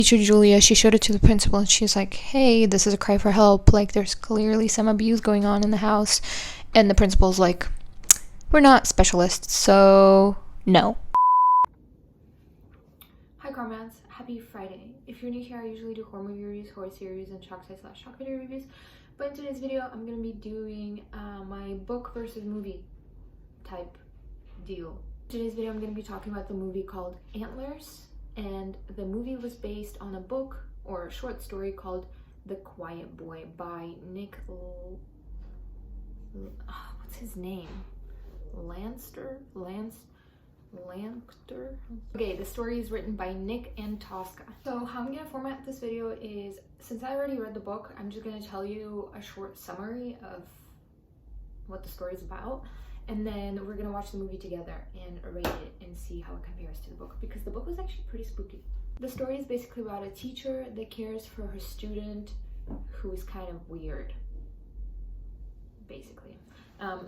Teacher Julia, she showed it to the principal and she's like, hey, this is a cry for help. Like, there's clearly some abuse going on in the house. And the principal's like, we're not specialists, so no. Hi Comrades, happy Friday. If you're new here, I usually do horror movie reviews, horror series, and shock video reviews. But in today's video, I'm going to be doing my book versus movie type deal. In today's video, I'm going to be talking about the movie called Antlers. And the movie was based on a book or a short story called The Quiet Boy by Nick what's his name? Lanster? Okay, the story is written by Nick and Tosca. So how I'm gonna format this video is, since I already read the book, I'm just gonna tell you a short summary of what the story is about, and then we're gonna watch the movie together and rate it and see how it compares to the book, because the book was actually pretty spooky. The story is basically about a teacher that cares for her student who is kind of weird, basically.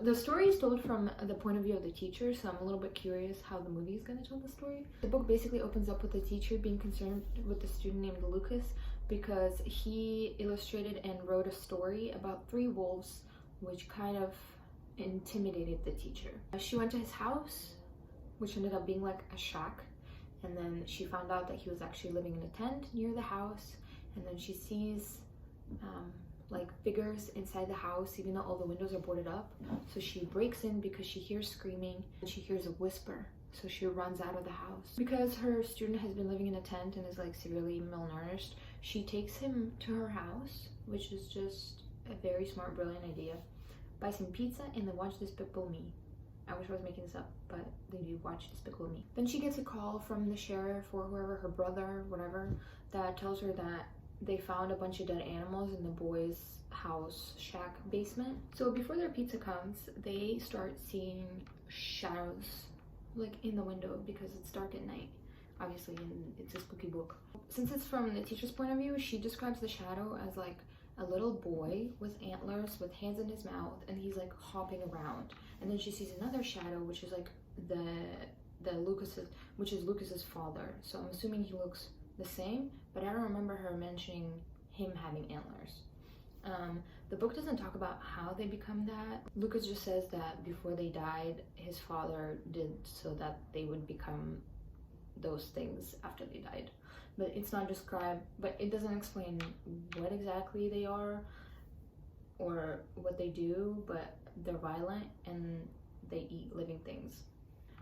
The story is told from the point of view of the teacher, so I'm a little bit curious how the movie is going to tell the story. The book basically opens up with the teacher being concerned with the student named Lucas because he illustrated and wrote a story about 3 wolves, which kind of intimidated the teacher. She went to his house, which ended up being like a shack, and then she found out that he was actually living in a tent near the house, and then she sees like figures inside the house, even though all the windows are boarded up. So she breaks in because she hears screaming and she hears a whisper. So she runs out of the house. Because her student has been living in a tent and is like severely malnourished, she takes him to her house, which is just a very smart, brilliant idea. Buys him pizza and then watch Despicable Me. I wish I was making this up, but they do watch Despicable Me. Then she gets a call from the sheriff or whoever, her brother, whatever, that tells her that they found a bunch of dead animals in the boys' house shack basement. So before their pizza comes, they start seeing shadows like in the window because it's dark at night, obviously, and it's a spooky book. Since it's from the teacher's point of view, she describes the shadow as like a little boy with antlers with hands in his mouth, and he's like hopping around. And then she sees another shadow, which is like Lucas's father. So I'm assuming he looks the same, but I don't remember her mentioning him having antlers. The book doesn't talk about how they become that. Lucas just says that before they died, his father did so that they would become those things after they died. But it's not described, but it doesn't explain what exactly they are or what they do, but they're violent and they eat living things.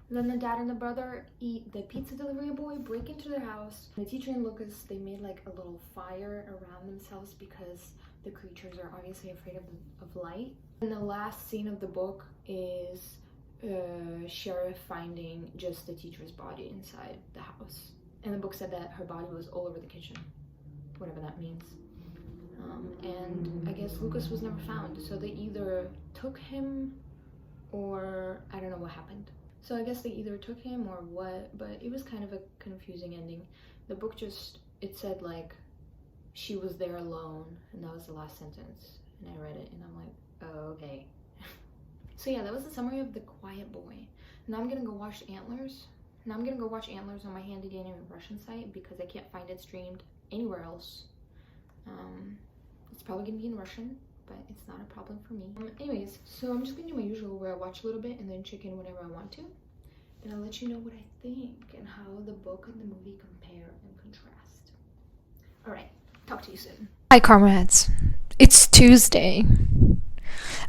Then the dad and the brother eat the pizza delivery boy, break into their house. The teacher and Lucas, they made like a little fire around themselves because the creatures are obviously afraid of light. And the last scene of the book is sheriff finding just the teacher's body inside the house. And the book said that her body was all over the kitchen, whatever that means. And I guess Lucas was never found. So they either took him or I don't know what happened. So I guess they either took him or what, but it was kind of a confusing ending. The book just, it said like, she was there alone, and that was the last sentence. And I read it, and I'm like, oh, okay. So yeah, that was the summary of The Quiet Boy. Now I'm gonna go watch Antlers. On my handy dandy Russian site because I can't find it streamed anywhere else. It's probably gonna be in Russian, but it's not a problem for me. Anyways, so I'm just gonna do my usual where I watch a little bit and then check in whenever I want to. And I'll let you know what I think and how the book and the movie compare and contrast. Alright, talk to you soon. Hi Comrades. It's Tuesday.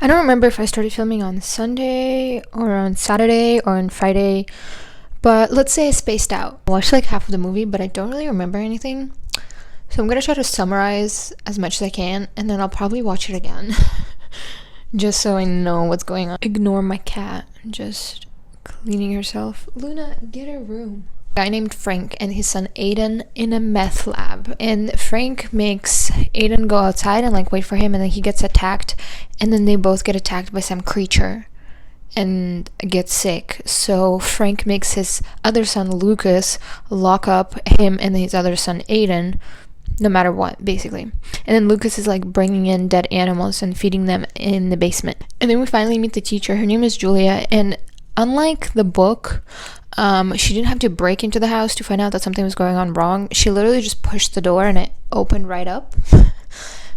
I don't remember if I started filming on Sunday or on Saturday or on Friday, but let's say I spaced out. I watched like half of the movie, but I don't really remember anything. So I'm gonna try to summarize as much as I can, and then I'll probably watch it again. Just so I know what's going on. Ignore my cat, just cleaning herself. Luna, get a room. A guy named Frank and his son Aiden in a meth lab. And Frank makes Aiden go outside and like wait for him, and then he gets attacked. And then they both get attacked by some creature and get sick. So Frank makes his other son Lucas lock up him and his other son Aiden, no matter what, basically. And then Lucas is like bringing in dead animals and feeding them in the basement. And then we finally meet the teacher. Her name is Julia, and unlike the book, she didn't have to break into the house to find out that something was going on wrong. She literally just pushed the door and it opened right up.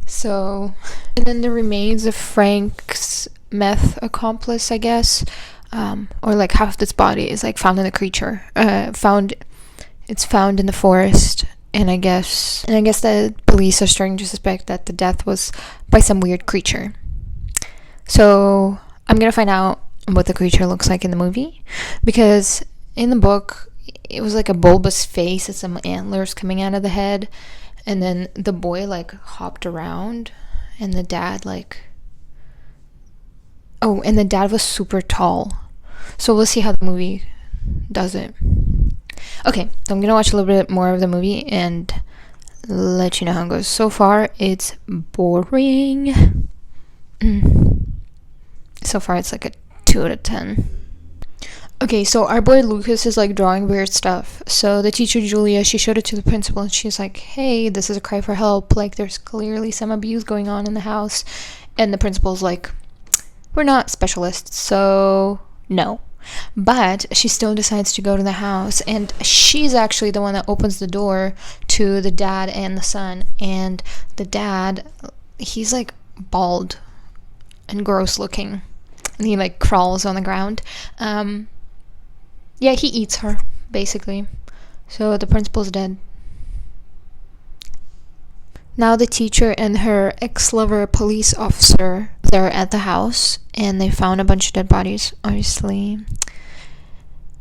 So, and then the remains of Frank's meth accomplice, I guess, or like half of its body is like found in the creature. It's found in the forest, and I guess the police are starting to suspect that the death was by some weird creature. So I'm gonna find out what the creature looks like in the movie, because in the book it was like a bulbous face and some antlers coming out of the head, and then the boy like hopped around, and the dad was super tall. So we'll see how the movie does it. Okay, so I'm gonna watch a little bit more of the movie and let you know how it goes. So far it's boring. So far it's like a 2 out of 10. Okay, so our boy Lucas is like drawing weird stuff. So the teacher Julia, she showed it to the principal and she's like, hey, this is a cry for help. Like there's clearly some abuse going on in the house. And the principal's like, we're not specialists, so no. But she still decides to go to the house, and she's actually the one that opens the door to the dad and the son. And the dad, he's like bald and gross looking, and he like crawls on the ground. Yeah, he eats her basically. So the principal's dead. Now the teacher and her ex-lover police officer, they're at the house, and they found a bunch of dead bodies, obviously.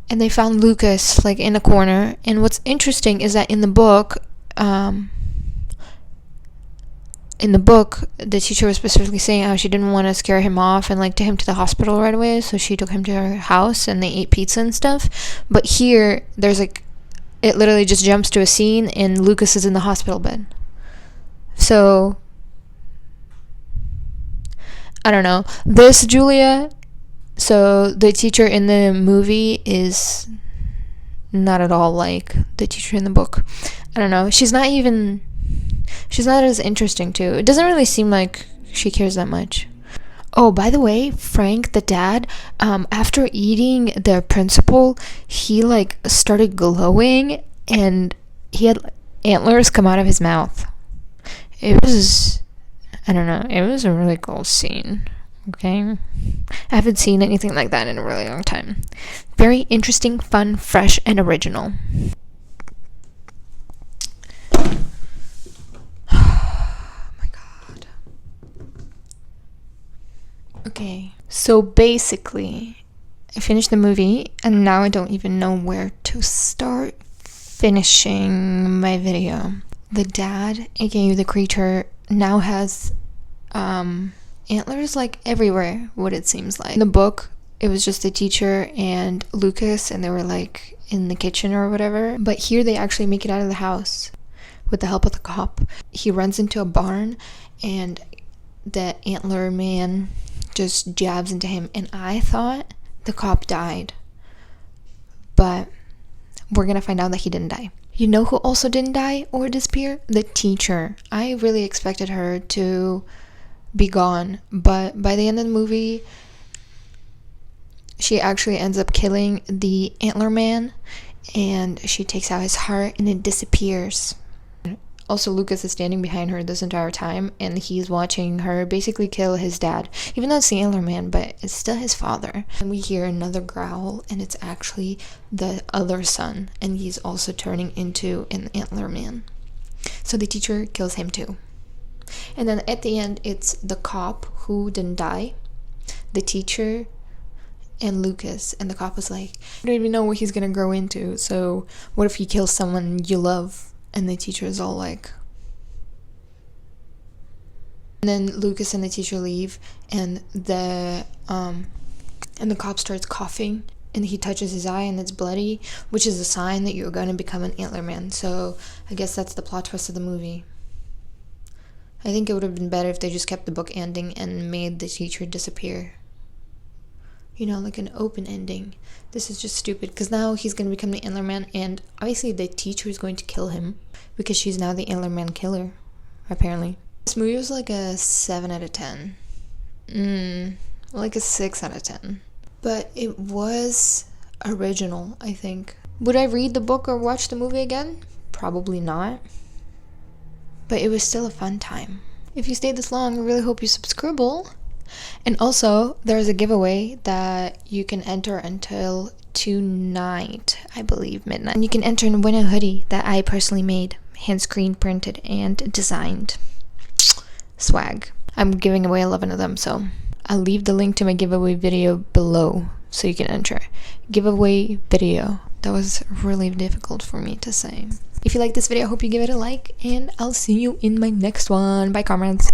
And they found Lucas like in a corner. And what's interesting is that in the book, the teacher was specifically saying how she didn't want to scare him off and like take him to the hospital right away, so she took him to her house and they ate pizza and stuff. But here, there's like, it literally just jumps to a scene and Lucas is in the hospital bed. So, I don't know. This Julia, so the teacher in the movie is not at all like the teacher in the book. I don't know. She's not as interesting too. It doesn't really seem like she cares that much. Oh, by the way, Frank, the dad, after eating the principal, he like started glowing and he had antlers come out of his mouth. It was a really cool scene. Okay, I haven't seen anything like that in a really long time. Very interesting, fun, fresh, and original. Oh my god. Okay, so basically I finished the movie and now I don't even know where to start finishing my video. The dad, aka the creature, now has antlers like everywhere, what it seems like. In the book, it was just the teacher and Lucas, and they were like in the kitchen or whatever. But here they actually make it out of the house with the help of the cop. He runs into a barn and the antler man just jabs into him, and I thought the cop died. But we're gonna find out that he didn't die. You know who also didn't die or disappear? The teacher. I really expected her to be gone, but by the end of the movie, she actually ends up killing the antler man, and she takes out his heart and it disappears. Also, Lucas is standing behind her this entire time, and he's watching her basically kill his dad, even though it's the antler man, but it's still his father. And we hear another growl, and it's actually the other son, and he's also turning into an antler man. So the teacher kills him too. And then at the end, it's the cop who didn't die, the teacher, and Lucas. And the cop was like, I don't even know what he's gonna grow into, so what if he kills someone you love? And the teacher is all like... And then Lucas and the teacher leave, and the cop starts coughing, and he touches his eye and it's bloody, which is a sign that you're going to become an antler man. So I guess that's the plot twist of the movie. I think it would have been better if they just kept the book ending and made the teacher disappear. You know, like an open ending. This is just stupid, because now he's going to become the antler man, and obviously the teacher is going to kill him, because she's now the antler man killer, apparently. This movie was like a 7 out of 10. Like a 6 out of 10. But it was original, I think. Would I read the book or watch the movie again? Probably not. But it was still a fun time. If you stayed this long, I really hope you subscribe. And also, there's a giveaway that you can enter until tonight, I believe, midnight. And you can enter and win a hoodie that I personally made, hand screen printed and designed. Swag. I'm giving away 11 of them, so I'll leave the link to my giveaway video below so you can enter. Giveaway video. That was really difficult for me to say. If you like this video, I hope you give it a like, and I'll see you in my next one. Bye, comrades.